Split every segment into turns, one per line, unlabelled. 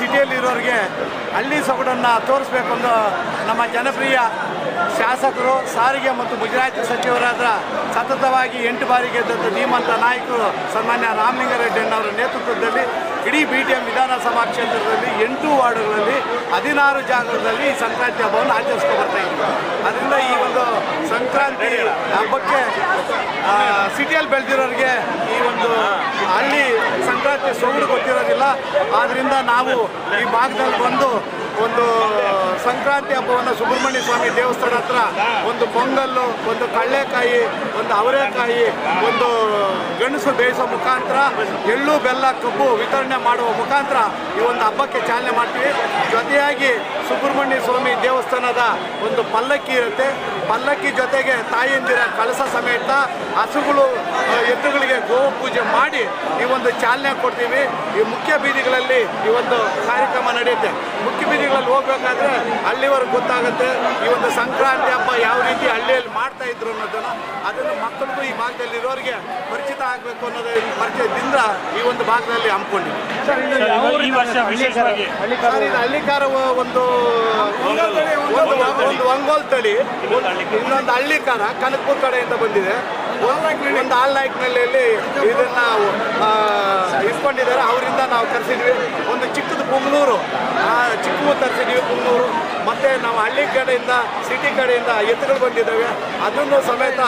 ಸಿಟಿಯಲ್ಲಿರೋರಿಗೆ ಹಳ್ಳಿ ಸೊಗಡನ್ನು ತೋರಿಸ್ಬೇಕು ಅನ್ನೋ ನಮ್ಮ ಜನಪ್ರಿಯ ಶಾಸಕರು, ಸಾರಿಗೆ ಮತ್ತು ಮುಜರಾಯಿ ಸಚಿವರಾದ ಸತತವಾಗಿ 8 ಬಾರಿ ಗೆದ್ದಂಥ ಧೀಮಂತ ನಾಯಕರು ಸನ್ಮಾನ್ಯ ರಾಮಲಿಂಗಾರೆಡ್ಡಿಯವರ ನೇತೃತ್ವದಲ್ಲಿ ಇಡೀ BTM ವಿಧಾನಸಭಾ ಕ್ಷೇತ್ರದಲ್ಲಿ 8 ವಾರ್ಡ್ಗಳಲ್ಲಿ 16 ಜಾಗಗಳಲ್ಲಿ ಈ ಸಂಕ್ರಾಂತಿ ಹಬ್ಬವನ್ನು ಆಚರಿಸ್ಕೊ ಬರ್ತಾ ಇದ್ದೀವಿ. ಅದರಿಂದ ಈ ಒಂದು ಸಂಕ್ರಾಂತಿ ಹಬ್ಬಕ್ಕೆ ಸಿಟಿಯಲ್ಲಿ ಬೆಳೆದಿರೋರಿಗೆ ಈ ಒಂದು ಹಳ್ಳಿ ಸಂಕ್ರಾಂತಿ ಸೊಗಡು ಗೊತ್ತಿರೋದಿಲ್ಲ. ಆದ್ದರಿಂದ ನಾವು ಈ ಭಾಗದಲ್ಲಿ ಬಂದು ಒಂದು ಸಂಕ್ರಾಂತಿ ಹಬ್ಬವನ್ನು ಸುಬ್ರಹ್ಮಣ್ಯ ಸ್ವಾಮಿ ದೇವಸ್ಥಾನ ಹತ್ರ ಒಂದು ಪೊಂಗಲ್ಲು, ಒಂದು ಕಡಲೆಕಾಯಿ, ಒಂದು ಅವರೆಕಾಯಿ, ಒಂದು ಗಣಸು ಬೇಯಿಸೋ ಮುಖಾಂತರ ಎಳ್ಳು ಬೆಲ್ಲ ಕಬ್ಬು ವಿತರಣೆ ಮಾಡುವ ಮುಖಾಂತರ ಈ ಒಂದು ಹಬ್ಬಕ್ಕೆ ಚಾಲನೆ ಮಾಡ್ತೀವಿ. ಜೊತೆಯಾಗಿ ಸುಬ್ರಹ್ಮಣ್ಯ ಸ್ವಾಮಿ ದೇವಸ್ಥಾನದ ಒಂದು ಪಲ್ಲಕ್ಕಿ ಇರುತ್ತೆ. ಪಲ್ಲಕ್ಕಿ ಜೊತೆಗೆ ತಾಯಿಯಂದಿರ ಕಳಸ ಸಮೇತ ಹಸುಗಳು ಎತ್ತುಗಳಿಗೆ ಗೋ ಪೂಜೆ ಮಾಡಿ ಈ ಒಂದು ಚಾಲನೆ ಕೊಡ್ತೀವಿ. ಈ ಮುಖ್ಯ ಬೀದಿಗಳಲ್ಲಿ ಈ ಒಂದು ಕಾರ್ಯಕ್ರಮ ನಡೆಯುತ್ತೆ. ಮುಖ್ಯ ಬೀದಿಗಳಲ್ಲಿ ಹೋಗ್ಬೇಕಾದ್ರೆ ಹಳ್ಳಿವರೆಗೆ ಗೊತ್ತಾಗುತ್ತೆ ಈ ಒಂದು ಸಂಕ್ರಾಂತಿ ಹಬ್ಬ ಯಾವ ರೀತಿ ಹಳ್ಳಿಯಲ್ಲಿ ಮಾಡ್ತಾ ಇದ್ರು ಅನ್ನೋದನ್ನು. ಅದನ್ನು ಮಕ್ಕಳಿಗೂ ಈ ಭಾಗದಲ್ಲಿ ಇರೋರಿಗೆ ಪರಿಚಿತ ಆಗಬೇಕು ಅನ್ನೋದು ಪರಿಚಯದಿಂದ ಈ ಒಂದು ಭಾಗದಲ್ಲಿ ಹಮ್ಮಿಕೊಂಡಿದ್ದೀವಿ. ಹಳ್ಳಿಕಾರ ಒಂದು ಒಂಗೋಲ್ ತಳಿ, ಇನ್ನೊಂದು ಹಳ್ಳಿಕಾರ ಕನಕಪುರ ಕಡೆಯಿಂದ ಬಂದಿದೆ. ಒಂದು ಆಲ್ನಾಯ್ಕನಲ್ಲಿ ಇದನ್ನ ಇಟ್ಕೊಂಡಿದ್ದಾರೆ. ಅವರಿಂದ ನಾವು ತರಿಸಿದ್ವಿ. ಒಂದು ಚಿಕ್ಕದು ಪುಂಗ್ನೂರು, ಚಿಕ್ಕವು ತರಿಸಿದ್ವಿ ಪುಂಗ್ನೂರು. ಮತ್ತು ನಾವು ಹಳ್ಳಿ ಕಡೆಯಿಂದ ಸಿಟಿ ಕಡೆಯಿಂದ ಎತ್ತುಗಳು ಬಂದಿದ್ದಾವೆ. ಅದನ್ನು ಸಮೇತ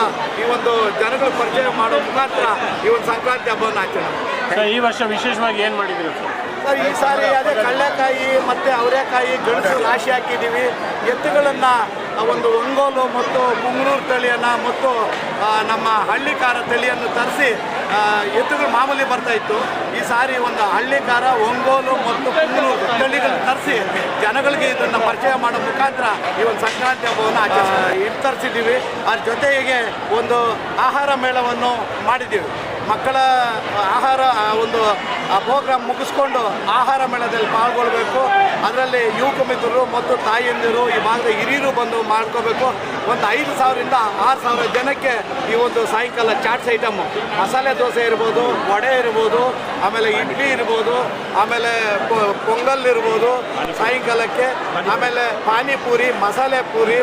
ಈ ಒಂದು ಜನಗಳು ಪರಿಚಯ ಮಾಡೋ ಮುಖಾಂತರ ಈ ಒಂದು ಸಂಕ್ರಾಂತಿ ಹಬ್ಬವನ್ನು ಆಚರಣೆ.
ಈ ವರ್ಷ ವಿಶೇಷವಾಗಿ ಏನು ಮಾಡಿದ್ದೀವಿ
ಸರ್? ಈ ಸಾರಿ ಅದೇ ಕಡಲೆಕಾಯಿ ಮತ್ತು ಅವರೆಕಾಯಿ ಗೆಣಸು ರಾಶಿ ಹಾಕಿದ್ದೀವಿ. ಎತ್ತುಗಳನ್ನು ಒಂದು ಒಂಗೋಲು ಮತ್ತು ಪುಂಗ್ನೂರು ತಳಿಯನ್ನು ಮತ್ತು ನಮ್ಮ ಹಳ್ಳಿಕಾರ ತಳಿಯನ್ನು ತರಿಸಿ ಎತ್ತುಗಳು ಮಾಮೂಲಿ ಬರ್ತಾಯಿತ್ತು. ಈ ಸಾರಿ ಒಂದು ಹಳ್ಳಿಕಾರ, ಒಂಗೋಲು ಮತ್ತು ಪುಂಗ್ನೂರು ತಳಿಗಳನ್ನು ತರಿಸಿ ಜನಗಳಿಗೆ ಇದನ್ನು ಪರಿಚಯ ಮಾಡೋ ಮುಖಾಂತರ ಈ ಒಂದು ಸಂಕ್ರಾಂತಿ ಹಬ್ಬವನ್ನು ತರಿಸಿದ್ದೀವಿ. ಅದ್ರ ಜೊತೆಗೆ ಒಂದು ಆಹಾರ ಮೇಳವನ್ನು ಮಾಡಿದ್ದೀವಿ. ಮಕ್ಕಳ ಆಹಾರ ಒಂದು ಪ್ರೋಗ್ರಾಮ್ ಮುಗಿಸ್ಕೊಂಡು ಆಹಾರ ಮೇಳದಲ್ಲಿ ಪಾಲ್ಗೊಳ್ಬೇಕು. ಅದರಲ್ಲಿ ಯುವಕ ಮಿತ್ರರು ಮತ್ತು ತಾಯಿಯಂದಿರು, ಈ ಭಾಗದ ಹಿರಿಯರು ಬಂದು ಮಾಡ್ಕೋಬೇಕು. ಒಂದು 5,000ರಿಂದ 6,000 ಜನಕ್ಕೆ ಈ ಒಂದು ಸಾಯಂಕಾಲ ಚಾಟ್ಸ್ ಐಟಮ್ಮು, ಮಸಾಲೆ ದೋಸೆ ಇರ್ಬೋದು, ವಡೆ ಇರ್ಬೋದು, ಆಮೇಲೆ ಇಡ್ಲಿ ಇರ್ಬೋದು, ಆಮೇಲೆ ಪೊಂಗಲ್ ಇರ್ಬೋದು ಸಾಯಂಕಾಲಕ್ಕೆ, ಆಮೇಲೆ ಪಾನಿಪೂರಿ, ಮಸಾಲೆ ಪೂರಿ,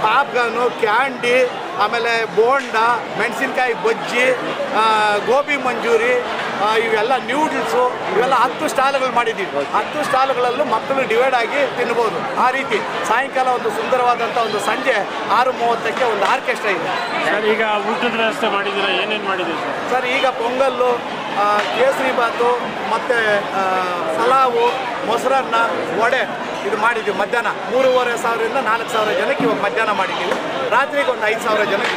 ಪಾಪ್ಕಾರ್ನು, ಕ್ಯಾಂಡಿ, ಆಮೇಲೆ ಬೋಂಡ, ಮೆಣಸಿನ್ಕಾಯಿ ಬಜ್ಜಿ, ಗೋಬಿ ಮಂಚೂರಿ, ಇವೆಲ್ಲ ನ್ಯೂಡಲ್ಸು, ಇವೆಲ್ಲ 10 ಸ್ಟಾಲ್ಗಳು ಮಾಡಿದ್ದೀವಿ. 10 ಸ್ಟಾಲ್ಗಳಲ್ಲೂ ಮಕ್ಕಳು ಡಿವೈಡ್ ಆಗಿ ತಿನ್ಬೋದು. ಆ ರೀತಿ ಸಾಯಂಕಾಲ ಒಂದು ಸುಂದರವಾದಂಥ ಒಂದು ಸಂಜೆ 6:30ಕ್ಕೆ ಒಂದು ಆರ್ಕೆಸ್ಟ್ರಾ ಇದೆ.
ಸರ್, ಈಗ ಊಟದ ವ್ಯವಸ್ಥೆ ಮಾಡಿದ್ದೀರಾ? ಏನೇನು ಮಾಡಿದ್ದೀರಿ
ಸರ್? ಈಗ ಪೊಂಗಲ್ಲು, ಕೇಸರಿ ಬಾತು ಮತ್ತು ಪಲಾವು, ಮೊಸರನ್ನ, ವಡೆ ಇದು ಮಾಡಿದ್ದೀವಿ. ಮಧ್ಯಾಹ್ನ 3,500ರಿಂದ 4,000 ಜನಕ್ಕೆ ಇವಾಗ ಮಧ್ಯಾಹ್ನ ಮಾಡಿದ್ದೀವಿ. ರಾತ್ರಿಗೆ ಒಂದು 5,000 ಜನಕ್ಕೆ.